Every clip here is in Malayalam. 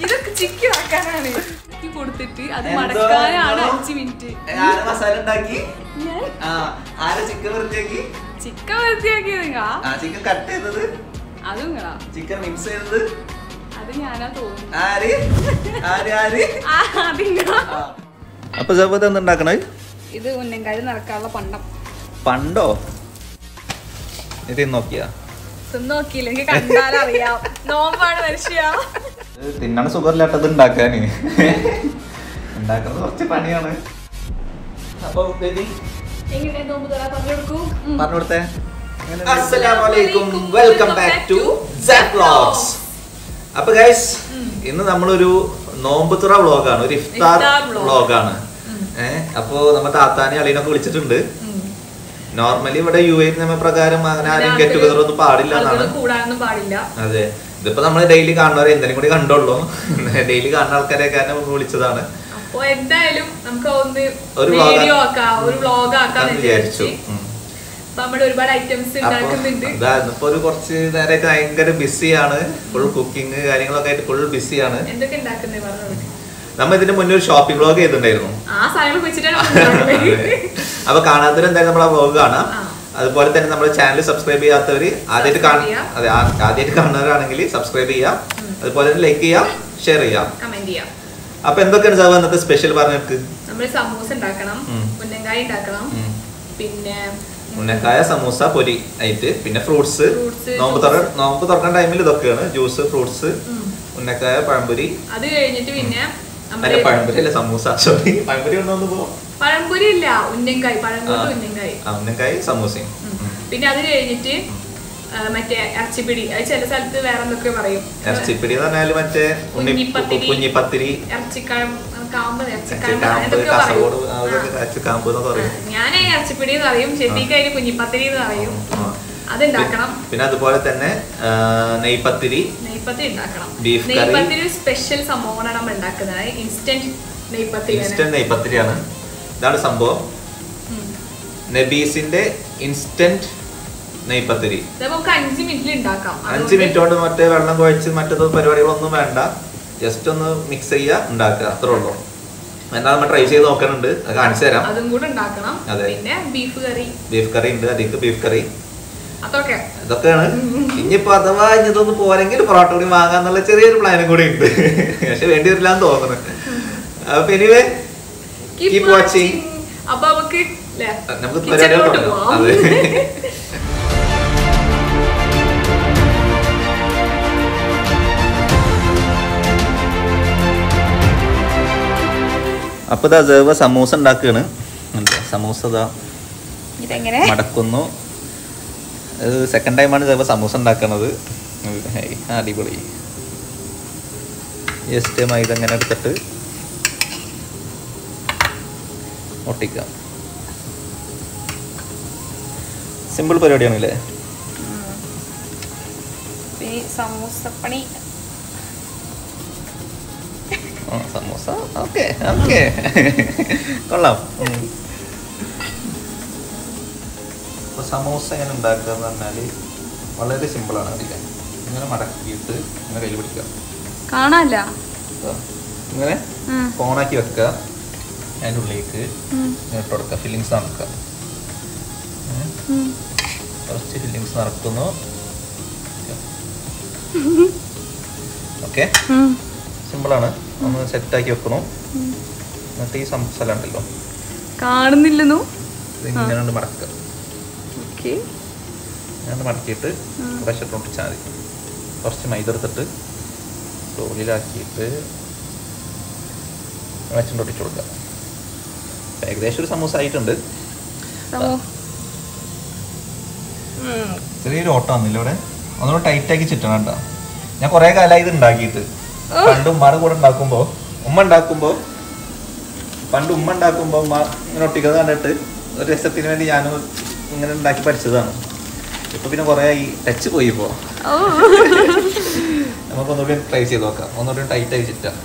ഇതൊക്കെ ചിക്കൻ ആക്കാനാണ് കൊടുത്തിട്ട് അത് മടക്കാനാണ് 5 മിനിറ്റ്. മസാല ഉണ്ടാക്കി ചിക്കൻ വൃത്തിയാക്കിയത് ചിക്കൻ കട്ട് ചെയ്തത് അതും ചിക്കൻ മിക്സ് ചെയ്തത് അത് ഞാനാ തോന്നുന്നു. അപ്പൊ എന്തുണ്ടാക്കണേ? ഇത് ഉന്നങ്കാരി നടക്കാനുള്ള പണ്ടോ ഇത് നോക്കിയാ നോക്കിയില്ല, എനിക്ക് കണ്ടാലറിയാം. നോമ്പാണ് മനുഷ്യ. തിന്നാണ് സുഖമില്ലാട്ടത് ഉണ്ടാക്കാന്. ഉണ്ടാക്കുന്നത് കുറച്ച് പണിയാണ്. അപ്പൊ പറഞ്ഞുകൊടുത്തേ. അസ്സലാമലൈക്കും, വെൽക്കം ബാക്ക് ടു സാക് വ്ലോഗ്സ്. അപ്പൊ ഗൈസ്, ഇന്ന് നമ്മളൊരു നോമ്പ് തുറ വ്ലോഗാണ്, ഒരു ഇഫ്താർ വ്ലോഗാണ്. അപ്പൊ നമ്മ താത്താനെ അളീനൊക്കെ വിളിച്ചിട്ടുണ്ട്. നോർമലി ഇവിടെ UAE നിയമപ്രകാരം അങ്ങനെ ആരും ഗെറ്റ് ടുഗദർ ഒന്നും പാടില്ല എന്നാണ്. അതെ, ഇതിപ്പോ നമ്മള് ഡെയിലി കാണുന്നവരെ എന്തെങ്കിലും കൂടി കണ്ടോളൂ. ഡെയിലി കാണുന്ന ആൾക്കാരെയൊക്കെ വിളിച്ചതാണ്. ഒരു വ്ലോഗ് ആക്കാന്ന് വിചാരിച്ചു. ഇപ്പൊ ഒരു കുറച്ച് നേരമായിട്ട് ഭയങ്കര ബിസിയാണ്. ഫുൾ കുക്കിംഗ് കാര്യങ്ങളൊക്കെ ആയിട്ട് ഫുൾ ബിസിയാണ്. നമ്മ ഇതിന് മുന്നേ ഒരു ഷോപ്പിംഗ് വ്ലോഗ് ചെയ്തിട്ടുണ്ടായിരുന്നു. അപ്പൊ കാണാത്തവർ എന്തായാലും നമ്മളെ വ്ലോഗ് കാണാം. അതുപോലെ തന്നെ നമ്മുടെ ചാനൽ സബ്സ്ക്രൈബ് ചെയ്യാത്തവര് ആദ്യമായിട്ട് കാണുന്നവരാണെങ്കിൽ സബ്സ്ക്രൈബ് ചെയ്യാം. അതുപോലെ തന്നെ ലൈക്ക് ചെയ്യാം, ഷെയർ ചെയ്യാം, കമന്റ് ചെയ്യാം. അപ്പൊ എന്തൊക്കെയാണ് സാർ ഇന്നത്തെ സ്പെഷ്യൽ പറഞ്ഞിട്ട്? സമൂസ ഉണ്ടാക്കണം, ഉന്നങ്കായ ഉണ്ടാക്കണം, പിന്നെ ഉന്നക്കായ, സമൂസ, പൊരി ആയിട്ട്, പിന്നെ ഫ്രൂട്ട്സ്. നോമ്പ് തുറക്കുന്ന ടൈമിൽ ഇതൊക്കെയാണ്: ജ്യൂസ്, ഫ്രൂട്ട്സ്, ഉന്നക്കായ, പഴംപൊരി. അത് കഴിഞ്ഞിട്ട് പിന്നെ പഴംപൊരി അല്ല, സമൂസ. സോറി, പഴംപൊരി പഴംപൊരി ഇല്ല, ഉന്നങ്കായ്. ഉന്നങ്കായ് സമൂസയും. പിന്നെ അത് കഴിഞ്ഞിട്ട് മറ്റേ ഇറച്ചിപ്പിടി. അത് ചില സ്ഥലത്ത് വേറെ എന്തൊക്കെ പറയും. ഇറച്ചിപ്പിടി എന്ന് പറഞ്ഞാല് മറ്റേ കുഞ്ഞിപ്പത്തിരി, ഞാൻ ഇറച്ചിപ്പിടി എന്ന് പറയും, ചെട്ടിക്കായി കുഞ്ഞിപ്പത്തിരി എന്ന് പറയും. അതുണ്ടാക്കണം. പിന്നെ അതുപോലെ തന്നെ നെയ്പത്തിരി ഉണ്ടാക്കണം. നെയ്പത്തിരി സ്പെഷ്യൽ സംഭവമാണ് നമ്മൾ ഉണ്ടാക്കുന്നത്. ഇൻസ്റ്റന്റ് നെയ്പത്തിരിയാണ്. ഇതാണ് സംഭവം. നബീസിന്റെ ഇൻസ്റ്റന്റ് നെയ്പത്തിരി. 5 മിനിറ്റിൽ ഉണ്ടാക്കാം. 5 മിനിറ്റ് കൊണ്ട് മറ്റേ വെള്ളം കുഴച്ച് മറ്റേ പരിപാടികളൊന്നും വേണ്ട. ജസ്റ്റ് ഒന്ന് മിക്സ് ചെയ്യുക, ഉണ്ടാക്കുക, അത്രേ ഉള്ളൂ. എന്നാ നമ്മൾ ട്രൈ ചെയ്ത് നോക്കാനുണ്ട്, അത് കാണിച്ചു തരാം. അതും കൂടെ ഉണ്ടാക്കണം. അതെ, പിന്നെ ബീഫ് കറി ഉണ്ട്, അതിക്ക് ബീഫ് കറി. ഇതൊക്കെയാണ്. ഇനിയിപ്പോ അഥവാ ഇതൊന്ന് പോരെങ്കിൽ പൊറോട്ട കൂടി വാങ്ങാന്നുള്ള ചെറിയൊരു പ്ലാനും കൂടി ഉണ്ട്. പക്ഷെ വേണ്ടി വരില്ലാന്ന് തോന്നുന്നു. അപ്പൊ എനിവേ കീപ് വാച്ചിങ്. അപ്പൊ നമുക്ക് പരിപാടികൾ തുടങ്ങാം. അതെ, അപ്പൊ ഇതാ സമൂസ ഉണ്ടാക്കുകയാണ്. സമൂസ മടക്കുന്നു. സെക്കൻഡ് ടൈമാണ് സമൂസ ഉണ്ടാക്കണത്. അടിപൊളി. ജസ്റ്റ് മൈദ ഇങ്ങനെ എടുത്തിട്ട് ഒട്ടിക്കാം. സിമ്പിൾ പരിപാടിയാണല്ലേ. സമൂസപ്പണി. സമൂസ ഓക്കെ ഓക്കെ, കൊള്ളാം. സമൂസ എങ്ങനെ ഉണ്ടാക്കുക എന്ന് പറഞ്ഞാൽ വളരെ സിമ്പിളാണ്. അറിയാം, ഇങ്ങനെ മടക്കിയിട്ട് ഇങ്ങനെ കയ്യിൽ പിടിക്കുക, കാണാല്ല, ഇങ്ങനെ കോണാക്കി വെക്കുക. അതിൻ്റെ ഉള്ളിലേക്ക് ഇട്ട് കൊടുക്കുക, ഫില്ലിങ്സ് നടക്കുക. കുറച്ച് ഫില്ലിങ്സ് നടക്കുന്നു. ഓക്കെ, സിമ്പിളാണ്. ഒന്ന് സെറ്റാക്കി വെക്കണം. എന്നിട്ട് ഈ സമൂസ ഉണ്ടല്ലോ, കാണുന്നില്ലെന്നോ, ഇങ്ങനെ മടക്കുക. ഞാൻ മടക്കിയിട്ട് പ്രഷർ ഒട്ടിച്ചാൽ മതി. കുറച്ച് മൈദ എടുത്തിട്ട് തോലിലാക്കിയിട്ട് വെച്ചിട്ട് ഒട്ടിച്ചു കൊടുക്കുക. ഏകദേശം ഒരു സമൂസ ആയിട്ടുണ്ട്. ചെറിയൊരു ഓട്ടം വന്നില്ല ഇവിടെ. ഒന്നുകൂടെ ടൈറ്റാക്കി ചുറ്റണം കേട്ടോ. ഞാൻ കുറേ കാലമായി ഇത് ഉണ്ടാക്കിയിട്ട്. പണ്ട് ഉമ്മയുടെ കൂടെ ഉണ്ടാക്കുമ്പോൾ ഉമ്മ ഉണ്ടാക്കുമ്പോൾ ഉമ്മ ഇങ്ങനെ ഒട്ടിക്കുന്നത് കണ്ടിട്ട് ഒരു രസത്തിന് വേണ്ടി ഞാനും ഇങ്ങനെ ഉണ്ടാക്കി പഠിച്ചതാണ്. ഇപ്പൊ പിന്നെ കുറേ ഈ ടച്ച് പോയി. ഇപ്പോൾ നമുക്കൊന്നുകൂടി ട്രൈ ചെയ്ത് നോക്കാം. ഒന്നുകൂടി ടൈറ്റ് ആയി ചുറ്റാം.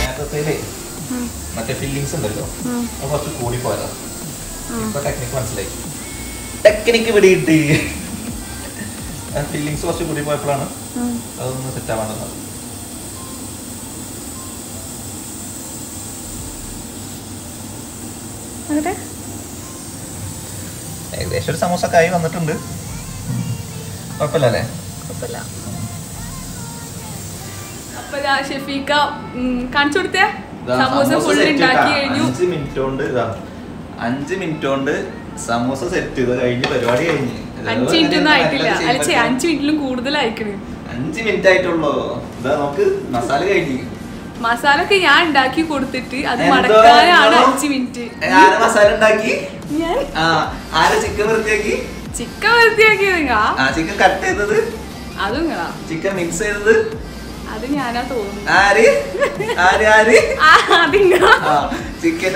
നേരത്തെ മറ്റേ ഫില്ലിങ്സ് ഉണ്ടല്ലോ അത് കുറച്ച് കൂടി പോയതാ. ഇപ്പൊ ടെക്നിക്ക് മനസ്സിലായി, ടെക്നിക്ക് പിടികിട്ടി. ഫില്ലിങ്സ് കുറച്ച് കൂടി പോയപ്പോഴാണ് അതൊന്ന് സെറ്റ് ആവാണ്ടത്. ഏകദേശം ഒരു സമൂസ ആയി വന്നിട്ടുണ്ട്. കുഴപ്പമില്ലല്ലേ? കുഴപ്പമില്ല. അപ്പൊ ഷെഫീക്ക കാണിച്ചു കൊടുത്തേ സമൂസ ഫുൾ ഉണ്ടാക്കി കഴിഞ്ഞു. 5 മിനിറ്റ് കൊണ്ട് സമൂസ സെറ്റ് ചെയ്ത് കഴിഞ്ഞ് പരിപാടി കഴിഞ്ഞ്. 5 മിനിറ്റ് ഒന്നും ആയിട്ടില്ല, അല്ല 5 മിനിറ്റിലും കൂടുതലായിക്കണ്. 5 മിനിറ്റ് ആയിട്ടുള്ളൂ. ഇതാ നമുക്ക് മസാല കഴിഞ്ഞു. മസാല ഒക്കെ ഞാൻ ഉണ്ടാക്കി കൊടുത്തിട്ട് അത് മടക്കാനാണ് 5 മിനിറ്റ്. മസാല ഉണ്ടാക്കി ഞാൻ ചിക്കൻ വൃത്തിയാക്കി. ചിക്കൻ വൃത്തിയാക്കിയത് ചിക്കൻ കട്ട് ചെയ്തത് അതും നിങ്ങളാ. ചിക്കൻ മിക്സ് ചെയ്തത് അത് ഞാനാ തോന്നുന്നു. ചിക്കൻ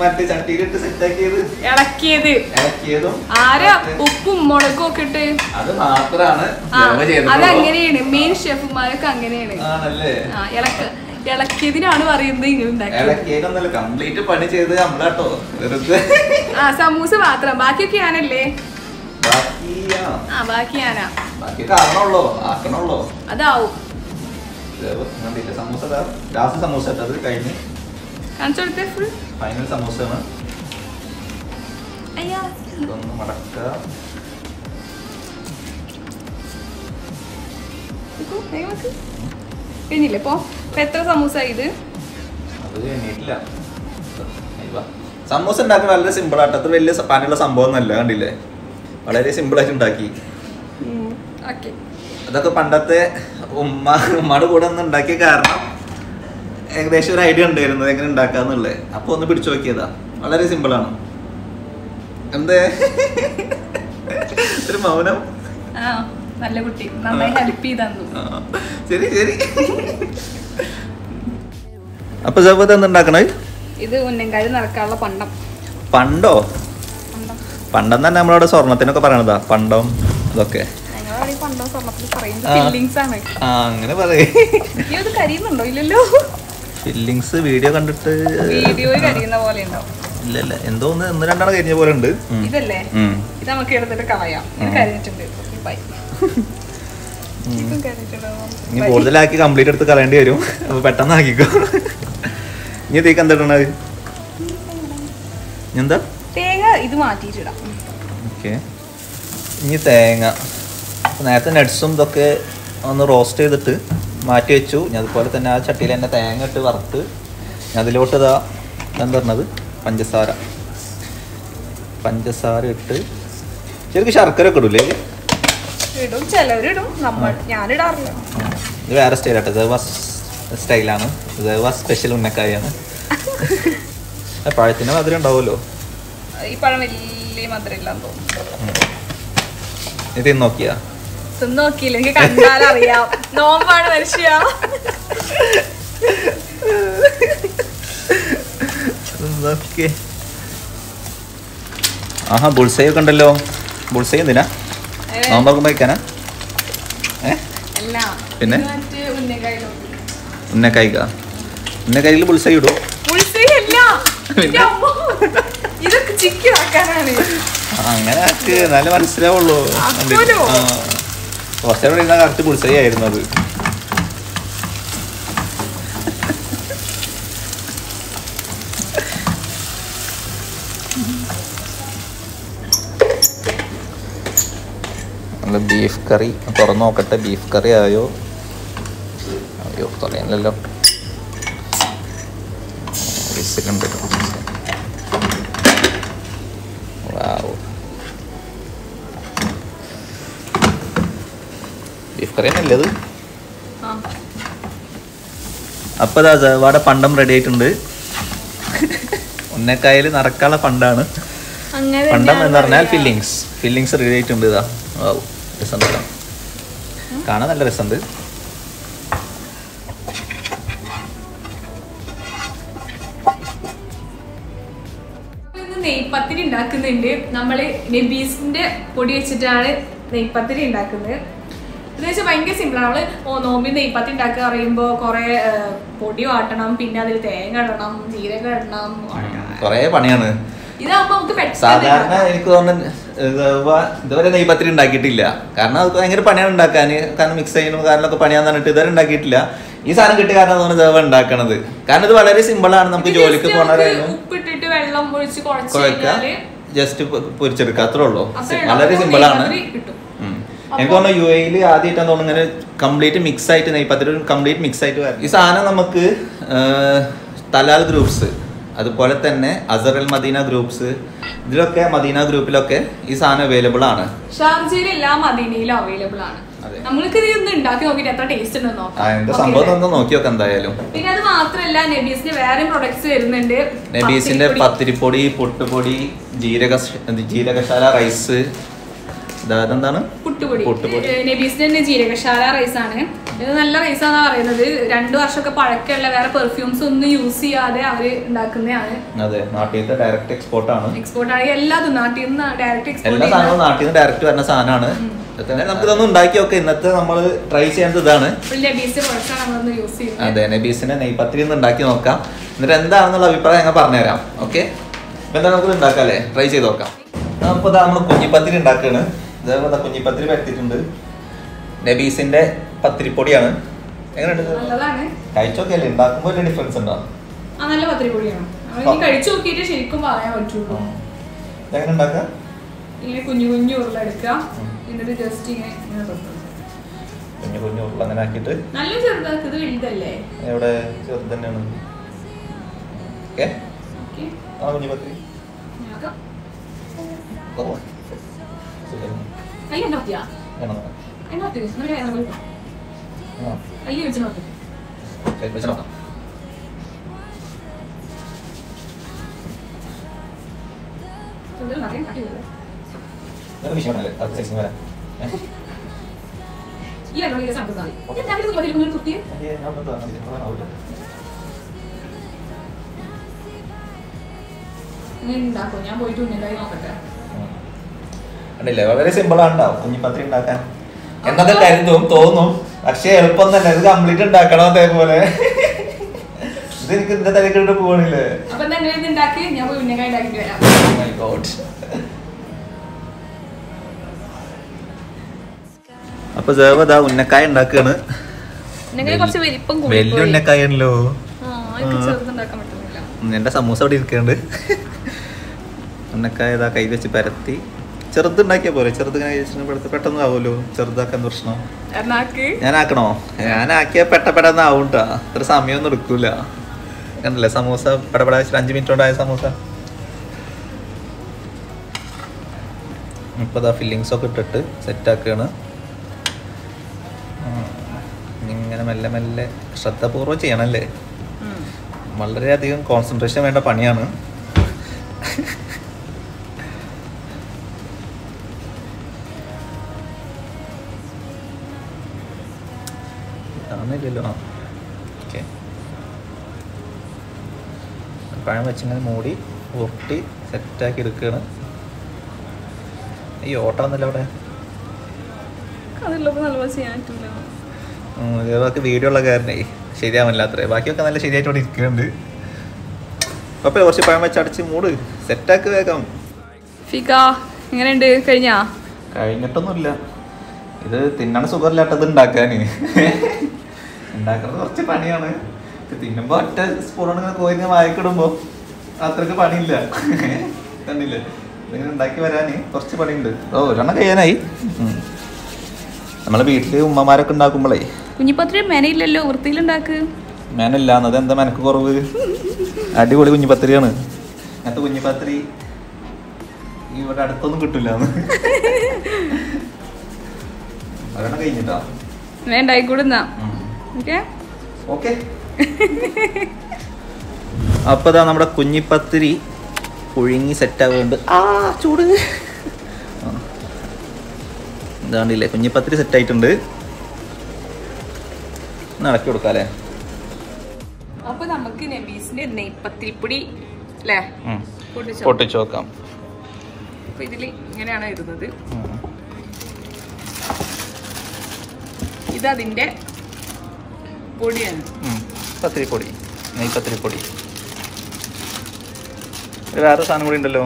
മറ്റേ ചട്ടിയിലിട്ട് സെറ്റ് ആക്കിയത് ഇളക്കിയതും ആരാ ഉപ്പും മുളകും ഒക്കെ ഇട്ട്. അത് മാത്രാണ് അതങ്ങനെയാണ്, മെയിൻ ഷെഫുമാരൊക്കെ അങ്ങനെയാണ്. ഇളക്കിയതിനാണ് പറയുന്നത് ഇങ്ങനെ കംപ്ലീറ്റ് പണി ചെയ്ത് നമ്മളാട്ടോ. സമൂസ മാത്രം, ബാക്കിയൊക്കെ ഞാനല്ലേ. ബാക്കി ഞാനാ. അതാവും സമൂസ. ലാസ്റ്റ് സമൂസ ഇട്ടത് കഴിഞ്ഞ് ഫൈനൽ സമൂസയാണ്. ഇതൊന്ന് മടക്കുക. കഴിഞ്ഞില്ലേ? ഇപ്പൊ എത്ര സമൂസ ഇത്? അത് കഴിഞ്ഞിട്ടില്ല. സമൂസ ഉണ്ടാക്കാൻ വളരെ സിമ്പിൾ ആട്ടോ. അത്ര വലിയ പണിയുള്ള സംഭവം ഒന്നല്ല. കണ്ടില്ലേ, വളരെ സിമ്പിൾ ആയിട്ട് ഉണ്ടാക്കി. അതൊക്കെ പണ്ടത്തെ ഉമ്മയുടെ കൂടെ ഒന്ന് ഉണ്ടാക്കിയ കാരണം ഏകദേശം ഒരു ഐഡിയ ഉണ്ടായിരുന്നു എങ്ങനെ ഉണ്ടാക്കാന്നുള്ളത്. അപ്പൊ ഒന്ന് പിടിച്ചു നോക്കിയതാ. വളരെ സിമ്പിളാണ്. എന്തേ ഒരു മൗനം? നല്ല കുട്ടി, നന്നായി ഹെൽപ്പ് ചെയ്തു. ശരി ശരി. അപ്പൊ എന്തുണ്ടാക്കണേ? ഇത് ഉന്നങ്കാരി നടക്കാനുള്ള പണ്ടം. പണ്ടോ? പണ്ടം തന്നെ നമ്മളവിടെ സ്വർണത്തിനൊക്കെ പറയണതാ. പണ്ടം ഇതൊക്കെ അങ്ങനെ പറയേ. കരിയുന്നുണ്ടോ? ഇല്ലല്ലോ. ഫില്ലിങ്സ് വീഡിയോ കണ്ടിട്ട് ഇല്ലല്ല, എന്തോ ഒന്ന് രണ്ടെണ്ണം കരിഞ്ഞ പോലെ ഉണ്ട്. ഇതല്ലേ, ഇത് നമുക്ക് എടുത്തിട്ട് കളയാം. ഇനി കൂടുതലാക്കി കംപ്ലീറ്റ് എടുത്ത് കളയേണ്ടി വരും. അപ്പൊ പെട്ടെന്ന് ആക്കിക്കോ. ഇനി തീക്ക് എന്താ ഇടണത്? എന്താ? തേങ്ങ ഇത് മാറ്റിയിട്ടിടാം. ഓക്കെ. ഇനി തേങ്ങ നേരത്തെ നട്ട്സും ഇതൊക്കെ ഒന്ന് റോസ്റ്റ് ചെയ്തിട്ട് മാറ്റി വെച്ചു. ഞാൻ അതുപോലെ തന്നെ ആ ചട്ടിയിൽ തന്നെ തേങ്ങ ഇട്ട് വറുത്ത് അതിലോട്ട് ഇതാ എന്താ പറഞ്ഞത്, പഞ്ചസാര ഇട്ട് ശരിക്കും ശർക്കര ഒക്കെ ഇടൂലേ? ഇത് വേറെ സ്റ്റൈലാട്ടോ. സേവാസ് സ്റ്റൈലാണ്. സേവാസ് സ്പെഷ്യൽ ഉന്നക്കായാണ്. പഴത്തിന് മധുരം ഉണ്ടാവുമല്ലോ. ഈ പഴം വലിയ മധുരം ഇല്ലാന്ന് തോന്നുന്നു. ഇത് നോക്കിയാ? നോക്കിയില്ല, എനിക്ക് കണ്ടാലറിയാം. നോമ്പാണ് മനുഷ്യ. ആഹാ, ബുൾസൈ ഒക്കെ ഉണ്ടല്ലോ. ബുൾസൈ എന്തിനാ? നോമ്പാകുമ്പോ വയ്ക്കാനാ? പിന്നെ ഉന്നക്കായില് ബുൾസൈ ഇടും. അങ്ങനെ ആക്ക് നല്ല മനസ്സിലാവുള്ളൂ. കുറച്ചുകൂടെ ഇരുന്ന കറക്റ്റ് ബുൾസൈ ആയിരുന്നു അത്. ബീഫ് കറി തുറന്നു നോക്കട്ടെ. ബീഫ് കറി ആയോ? അയ്യോ തുറയല്ലോ. വിസിലുണ്ട്. ബീഫ് കറി തന്നെയല്ലേ അത്? അപ്പൊ അവിടെ പണ്ടം റെഡി ആയിട്ടുണ്ട്. ഉന്നക്കായൽ നടക്കാനുള്ള പണ്ടാണ്. പണ്ടം എന്ന് പറഞ്ഞാൽ ഫില്ലിങ്സ് റെഡി ആയിട്ടുണ്ട്. ഇതാ രസമുണ്ട്, കാണാൻ നല്ല രസമുണ്ട്. നെയ്പത്തിരി ഉണ്ടാക്കുന്നുണ്ട്. നമ്മള് നബീസിന്റെ പൊടി വെച്ചിട്ടാണ് നെയ്പത്തിരി ഉണ്ടാക്കുന്നത്. എന്ന് വെച്ചാൽ ഭയങ്കര സിമ്പിളാണ്. നമ്മള് നോമ്പിൽ നെയ്പത്തിരി ഉണ്ടാക്കുക പറയുമ്പോൾ കുറെ പൊടി വാട്ടണം, പിന്നെ അതിൽ തേങ്ങ ഇടണം, ജീരകം ഇടണം, കൊറേ പണിയാണ്. ഇതാകുമ്പോ നമുക്ക് സാധാരണ എനിക്ക് തോന്നുന്നു ഇതുവരെ നെയ്പത്തിരി ഉണ്ടാക്കിയിട്ടില്ല. കാരണം അത് ഭയങ്കര പണിയാണ് ഉണ്ടാക്കാൻ. കാരണം മിക്സ് ചെയ്യണം കാരണമൊക്കെ പണിയാന്ന് പറഞ്ഞിട്ട് ഇതുവരെ ഉണ്ടാക്കിയിട്ടില്ല. ഈ സാധനം കിട്ടിയ കാരണം തോന്നുന്നു ഇതവ ഉണ്ടാക്കണത്. കാരണം ഇത് വളരെ സിമ്പിൾ ആണ്. നമുക്ക് ജോലിക്ക് പോകണവരായാലും ഉപ്പിട്ടിട്ട് വെള്ളം ഒഴിച്ച് കുഴക്കുക, ജസ്റ്റ് പൊരിച്ചെടുക്കുക, അത്രേ ഉള്ളൂ. വളരെ സിമ്പിൾ ആണ്. എനിക്ക് തോന്നുന്നു UAE ആദ്യമായിട്ടാണ് തോന്നുന്നു ഇങ്ങനെ കംപ്ലീറ്റ് മിക്സ് ആയിട്ട് നെയ്പത്തിരി കംപ്ലീറ്റ് മിക്സ് ആയിട്ട് വരും. ഈ സാധനം നമുക്ക് തലാൽ ഗ്രൂപ്പ്സ്, അതുപോലെ തന്നെ അസർ അൽ മദീന ഗ്രൂപ്പ്സ്, ഇതിലൊക്കെ മദീന ഗ്രൂപ്പിലൊക്കെ ഈ സാധനം അവൈലബിൾ ആണ്. ഷാർജയിലെല്ലാം മദീനയിലും അവൈലബിൾ ആണ്. നമ്മൾക്ക് ഇത് ഉണ്ടാക്കി നോക്കിട്ട് എത്ര ടേസ്റ്റ് ഉണ്ടെന്ന് നോക്കാം. എന്താ സംഭവം ഒന്ന് നോക്കി നോക്കാം എന്തായാലും. പിന്നെ അത് മാത്രല്ല നെബീസിന്റെ വേറെ പ്രൊഡക്ട്സ് വരുന്നുണ്ട്. നെബീസിന്റെ പത്തിരിപ്പൊടി, പൊട്ടുപൊടി, ജീരകശാല റൈസ്, എന്താണ് പുട്ടുപൊടി. നെബീസിന്റെ ജീരകശാല റൈസ് ആണ്. ഇത് നല്ല റൈസ് ആണെന്നാ പറയുന്നത്. 2 വർഷമൊക്കെ പഴക്കമുള്ള വേറെ പെർഫ്യൂംസ് ഒന്നും യൂസ് ചെയ്യാതെ അവര് ഉണ്ടാക്കുന്നതാണ്. അതെ, നാട്ടിലത്തെ ഡയറക്റ്റ് എക്സ്പോർട്ട് ആണ്. എല്ലാതും നാട്ടിൽ നിന്ന് ഡയറക്റ്റ് എക്സ്പോർട്ട്. എല്ലാ സാധനവും നാട്ടിൽ നിന്ന് ഡയറക്റ്റ് വരുന്ന സാധനമാണ്. നമുക്ക് ഇതൊന്നും ഉണ്ടാക്കി നോക്കാം. ഇന്നത്തെ നമ്മൾ ട്രൈ ചെയ്യുന്നത് ഇതാണ്. അതെ, നെബീസിന്റെ നെയ്പത്തിരി ഒന്ന് ഉണ്ടാക്കി നോക്കാം. എന്നിട്ട് എന്താണെന്നുള്ള അഭിപ്രായം ഞങ്ങൾ പറഞ്ഞുതരാം. ഓക്കെ, എന്താ നമുക്ക് ഉണ്ടാക്കാം അല്ലേ? ട്രൈ ചെയ്ത് നോക്കാം. അപ്പോൾ നമ്മൾ കുഞ്ഞിപ്പത്തിരി ഉണ്ടാക്കുകയാണ്. ഇതേപോലെ കുഞ്ഞിപ്പത്തിരി പരത്തിയിട്ടുണ്ട്. നെബീസിന്റെ പത്തിരിപ്പൊടിയാണ്. എങ്ങനെയുണ്ട്? കഴിച്ചോക്കെ അല്ലേ? ഉണ്ടാക്കുമ്പോൾ വലിയ ഡിഫറൻസ് ഉണ്ടോ? നല്ല പത്തിരിപ്പൊടിയാണ്. കഴിച്ചു നോക്കിയിട്ട് ശരിക്കും പറയാൻ പറ്റുള്ളൂ. എങ്ങനെ ഉണ്ടാക്കാം? ഇങ്ങനെ കുഞ്ഞു കുഞ്ഞു ഉരുള എടുക്കുക. എന്നിട്ട് ജസ്റ്റ് ഇങ്ങനെ കുഞ്ഞു കുഞ്ഞു ഉരുള അങ്ങനെ ആക്കിയിട്ട് നല്ല ചെറുതാക്കത്. വലുതല്ലേ? എവിടെ ചെറുത് തന്നെയാണ്. ഓക്കെ, ആ കുഞ്ഞിപ്പത്തിരി ഞാൻ പോയിട്ട് ഉണ്ണിണ്ടായി നോക്കട്ടെ. വളരെ സിമ്പിൾ ആണ്ടാവും കുഞ്ഞിപ്പത്തിരി ഉണ്ടാക്കാൻ. എന്നൊക്കെ കരുതും തോന്നും, പക്ഷെ എളുപ്പം തന്നെ. ഇത് കംപ്ലീറ്റ് ഉണ്ടാക്കണം. അതേപോലെ ഇത് എനിക്ക് ഇതിന്റെ തലക്കിട്ട് പോകണില്ലേ? അപ്പൊ ജേവതാ ഉന്നക്കായ ഉണ്ടാക്കാണ്. വലിയ ഉന്നക്കായല്ലോ. എന്റെ സമൂസ അവിടെ ഇരിക്കുന്നുണ്ട്. ഉന്നക്കായ ഇതാ കൈ വെച്ച് പരത്തി ചെറുതുണ്ടാക്കിയാ പോലെ. ചെറുത് പെട്ടെന്ന് ആവുമല്ലോ. ചെറുതാക്കാൻ പ്രശ്നം. ഞാനാക്കണോ? ഞാനാക്കിയാ പെട്ടെന്ന് ആവും ട്ടാ. അത്ര സമയമൊന്നും എടുക്കൂല. കണ്ടല്ലേ സമൂസ പെടപെടാ 5 മിനിറ്റ് കൊണ്ടായ സമൂസ. ഇപ്പൊ ഫില്ലിങ്സ് ഒക്കെ ഇട്ടിട്ട് സെറ്റ് ആക്കുകയാണ്. ഇങ്ങനെ മെല്ലെ മെല്ലെ ശ്രദ്ധാപൂർവ്വം ചെയ്യണല്ലേ. വളരെയധികം കോൺസെൻട്രേഷൻ വേണ്ട പണിയാണ്. ല്ലോ. ഓക്കെ, പഴം വെച്ചിങ്ങനെ മൂടി ഉരുട്ടി സെറ്റാക്കി എടുക്കുകയാണ്. ഈ ഓട്ടം ഒന്നല്ല അവിടെ വീഡിയോ ഉള്ള കാരണേ ശരിയാവില്ല അത്രേ. ബാക്കിയൊക്കെ നല്ല ശരിയായിട്ട് ഇവിടെ ഇരിക്കുന്നുണ്ട്. അപ്പൊ കുറച്ച് പഴം വെച്ച് അടച്ച് മൂട് സെറ്റാക്ക് വേഗം. എങ്ങനെയുണ്ട്? കഴിഞ്ഞിട്ടൊന്നുമില്ല. ഇത് തിന്നണ സുഖമില്ലാട്ടത് ഉണ്ടാക്കാന്. ഉണ്ടാക്കുന്നത് കുറച്ച് പണിയാണ്. തിന്നുമ്പോ ഒറ്റ സ്പൂണോട് ഇങ്ങനെ കോയിന്ന് വായിക്കിടുമ്പോ അത്രക്ക് പണിയില്ല. കണ്ടില്ലേ? ഇതിങ്ങനെ ഉണ്ടാക്കി വരാന് കുറച്ച് പണിയുണ്ട്. ഒരെണ്ണം കഴിയാനായി. നമ്മളെ വീട്ടില് ഉമ്മമാരൊക്കെ ഉണ്ടാക്കുമ്പോളേ കുഞ്ഞിപ്പത്തിരി മെനയില്ലല്ലോ, വൃത്തിയിലുണ്ടാക്ക്. മെനയില്ലാന്നത് എന്താ മെനക്ക് കുറവ്? അടിപൊളി കുഞ്ഞിപ്പത്തിരിയാണ്. അങ്ങനത്തെ കുഞ്ഞിപ്പത്തിരി ഇവിടെ അടുത്തൊന്നും കിട്ടില്ല. ഒരെണ്ണം കഴിഞ്ഞിട്ടാ വേണ്ടായിക്കൂടുന്ന. അപ്പൊ ഇതാ നമ്മുടെ കുഞ്ഞിപ്പത്തിരി പുഴുങ്ങി സെറ്റാകുന്നുണ്ട്. ചൂട് ഇതാണ്ടില്ലേ? കുഞ്ഞിപ്പത്തിരി സെറ്റായിട്ടുണ്ട്. ഇളക്കി കൊടുക്കാല്ലേ? അപ്പൊ നമുക്ക് നബീസിന്റെ നെയ്പത്തിരിപ്പൊടി പൊട്ടിച്ചു നോക്കാം. അപ്പൊ ഇതില് ഇങ്ങനെയാണ് ഇടുന്നത്. ഇതതിന്റെ പൊടിയാണ്. പത്തിരിപ്പൊടി, നെയ്പത്തിരിപ്പൊടി. വേറെ സാധനം കൂടി ഉണ്ടല്ലോ.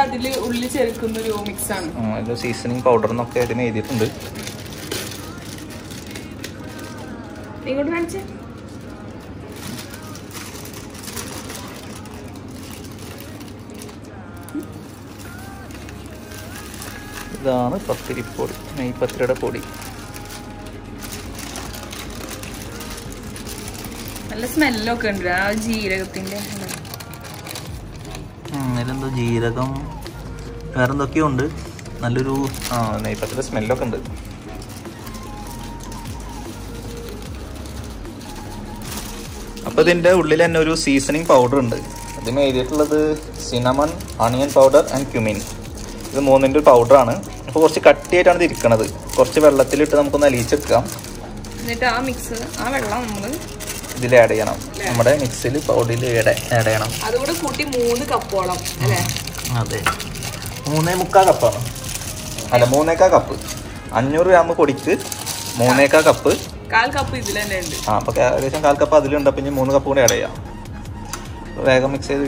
അതില് ഉള്ളി ചേർക്കുന്ന ഒരു മിക്സ് ആണ്. ഇത് സീസണിങ് പൗഡർ എന്നൊക്കെ ഇതിന് എഴുതിയിട്ടുണ്ട്. ഇങ്ങോട്ട് കാണിച്ചേ. ഇതാണ് പത്തിരിപ്പൊടി, നെയ്പത്തിരിയുടെ പൊടി. നല്ല സ്മെല്ലൊക്കെ ഉണ്ട് ആ ജീരകത്തിന്റെ. ഇതിലെന്തോ ജീരകം വേറെ എന്തൊക്കെയോ ഉണ്ട്. നല്ലൊരു നെയ്പത്തിരിയുടെ സ്മെല്ലൊക്കെ ഉണ്ട്. അപ്പോൾ ഇതിൻ്റെ ഉള്ളിൽ തന്നെ ഒരു സീസണിങ് പൗഡർ ഉണ്ട്. അതിന് എഴുതിയിട്ടുള്ളത് cinnamon, onion powder and cumin. ഇത് മൂന്നിൻ്റെ ഒരു പൗഡറാണ്. അപ്പോൾ കുറച്ച് കട്ടിയായിട്ടാണ് ഇത് ഇരിക്കുന്നത്. കുറച്ച് വെള്ളത്തിലിട്ട് നമുക്കൊന്ന് അലിയിച്ചെടുക്കാം. എന്നിട്ട് ആ മിക്സ്, ആ വെള്ളം നമ്മൾ ഇതിൽ ആഡ് ചെയ്യണം. നമ്മുടെ മിക്സിൽ പൗഡറിൽ ആഡ് ചെയ്യണം. അതുകൂടെ കൂട്ടി 3 കപ്പോളം അല്ലേ? അതെ, 3.25 കപ്പാണ്. അല്ല, 3.25 കപ്പ്. 500 ഗ്രാം പൊടിക്ക് 3.25 കപ്പ്. 1/4 കപ്പ് ഇതിൽ തന്നെ ഉണ്ട്. അപ്പോൾ ഏകദേശം 1/4 കപ്പ് അതിലുണ്ട്. അപ്പം ഇനി 3 കപ്പ് കൂടി ആഡ് ചെയ്യാം. വേഗം മിക്സ് ചെയ്ത്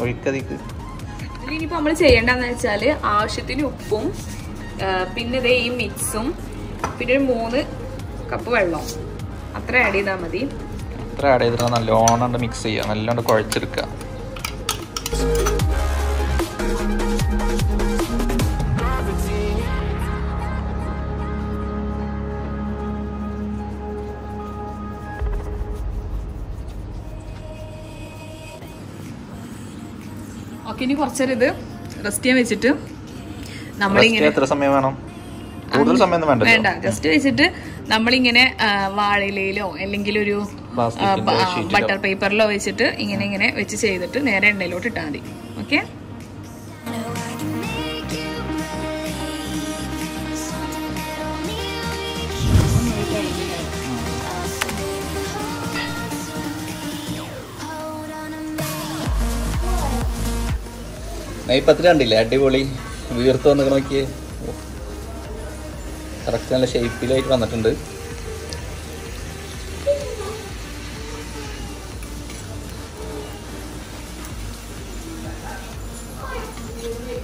ഒഴിക്കതിക്ക്. ഇനിയിപ്പോൾ നമ്മൾ ചെയ്യേണ്ടതെന്ന് വെച്ചാൽ ആവശ്യത്തിന് ഉപ്പും പിന്നെ ഇതേ ഈ മിക്സും പിന്നെ ഒരു 3 കപ്പ് വെള്ളം അത്ര ആഡ് ചെയ്താൽ മതി. അത്ര ആഡ് ചെയ്തിട്ട് നല്ലോണം മിക്സ് ചെയ്യുക, നല്ലോണം കുഴച്ചെടുക്കുക. ഓക്കെ, ഇനി കുറച്ചേരം ഇത് റെസ്റ്റ് ചെയ്യാൻ വെച്ചിട്ട് നമ്മളിങ്ങനെ എത്ര സമയം വേണം? കൂടുതൽ സമയം വേണ്ട, ജസ്റ്റ് വെച്ചിട്ട് നമ്മളിങ്ങനെ വാഴയിലോ അല്ലെങ്കിൽ ഒരു ബട്ടർ പേപ്പറിലോ വെച്ചിട്ട് ഇങ്ങനെ വെച്ച് ചെയ്തിട്ട് നേരെ എണ്ണയിലോട്ട് ഇട്ടാൽ മതി. ഓക്കെ, നെയ്പത്തിരി കണ്ടില്ലേ, അടിപൊളി വീർത്ത് വന്നിട്ട് നോക്കിയേ. കറക്റ്റ് നല്ല ഷേപ്പിലായിട്ട് വന്നിട്ടുണ്ട്.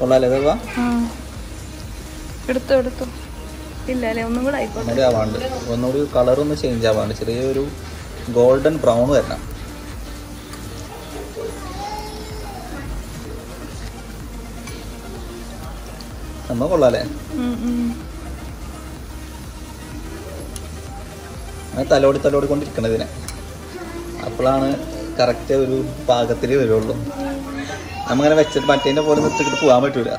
കൊള്ളാല്ലേ? എടുത്തു ഇല്ല അല്ലേ? ഒന്നും കൂടെ ആയിക്കോട്ടെ. ആവാണ്ട് ഒന്നുകൂടി കളറൊന്ന് ചേഞ്ച് ആവാണ്ട്, ചെറിയൊരു ഗോൾഡൻ ബ്രൗൺ വരണം. നമ്മ കൊള്ളാല്ലേ? തലോടി കൊണ്ടിരിക്കണം ഇതിനെ. അപ്പോഴാണ് കറക്റ്റ് ഒരു പാകത്തിൽ വരുള്ളൂ. നമ്മങ്ങനെ വെച്ചിട്ട് മറ്റേതിൻ്റെ പോലെ നിർത്തിക്കിട്ട് പോകാൻ പറ്റൂല.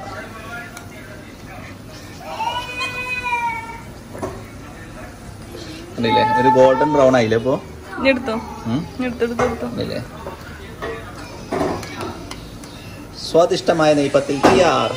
കണ്ടില്ലേ, ഒരു ഗോൾഡൻ ബ്രൗൺ ആയില്ലേ? അപ്പോൾ ഇല്ലേ, സ്വാദിഷ്ടമായ നെയ്പത്തിൽ തയ്യാർ.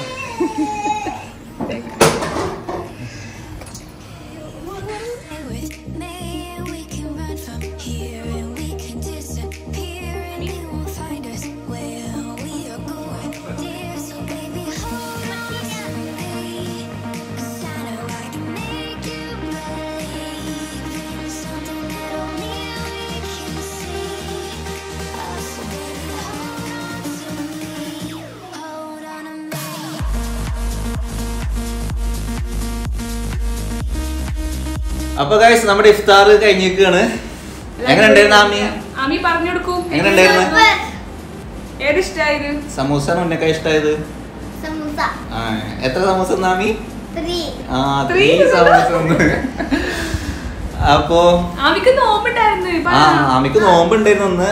അപ്പൊ ഗൈസ്, നമ്മുടെ ഇഫ്താർ കഴിഞ്ഞിരിക്കുകയാണ്. എങ്ങനെ ഉണ്ടായിരുന്നു ആമി? പറഞ്ഞു കൊടുക്കൂ. എങ്ങനെ ഉണ്ടായിരുന്നു? ഏത് ഇഷ്ടായത്? സമൂസ ഉന്നക്ക ഇഷ്ടായത്? എത്ര സമൂസ ആമി? 3 സമൂസ. അപ്പോ ആമിക്ക് നോമ്പുണ്ടായിരുന്നു ഒന്ന്.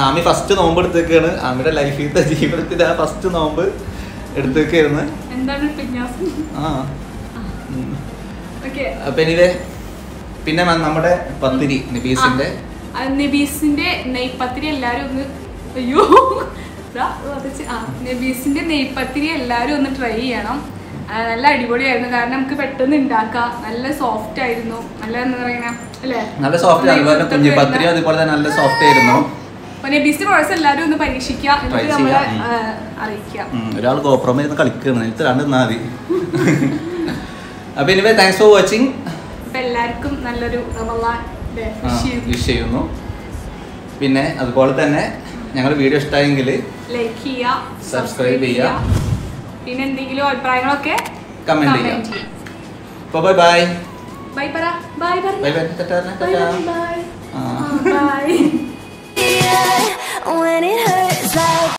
ആമി ഫസ്റ്റ് നോമ്പ് എടുത്തേക്കാണ്. ആമിയുടെ ലൈഫിലത്തെ ജീവിതത്തിൽ ആ ഫസ്റ്റ് നോമ്പ് എടുത്തേക്കായിരുന്നു. അപ്പൊ എനിവേ, പിന്നെ നമ്മുടെ പത്തിരി നബീസിന്റെ നെയ്പത്തിരി എല്ലാരും ഒന്ന് നബീസിന്റെ നെയ്പത്തിരി എല്ലാരും ഒന്ന് ട്രൈ ചെയ്യണം. നല്ല അടിപൊളിയായിരുന്നു. കാരണം നമുക്ക് പെട്ടെന്ന് ഉണ്ടാക്കാം. നല്ല സോഫ്റ്റ് ആയിരുന്നു. നല്ല എന്താ പറയുക അല്ലേ? നല്ല സോഫ്റ്റ് ആയിരുന്നു. പത്തിരി അതുപോലെ തന്നെ നല്ല സോഫ്റ്റ് ആയിരുന്നു. നബീസിന്റെ പ്രോസസ് എല്ലാരും ഒന്ന് പരീക്ഷിക്കുക, എന്നിട്ട് നമ്മളെ അറിയിക്കുക. ഒരാൾ ഗോപ്രോമിൽ കളിക്കണം, എനിക്ക് 2 മതി. അപ്പൊ എനിവേ, താങ്ക്സ് ഫോർ വാച്ചിങ്. അപ്പൊ എല്ലാവർക്കും നല്ലൊരു റമളാൻ വിഷ് ചെയ്യുന്നു. പിന്നെ അതുപോലെ തന്നെ ഞങ്ങളുടെ വീഡിയോ ഇഷ്ടമായെങ്കിൽ ലൈക്ക് ചെയ്യുക, സബ്സ്ക്രൈബ് ചെയ്യുക, പിന്നെ എന്തെങ്കിലും അഭിപ്രായങ്ങളൊക്കെ കമന്റ് ചെയ്യുക. ബൈ ബൈ ബൈ പറ ബൈ ബൈ ബൈ.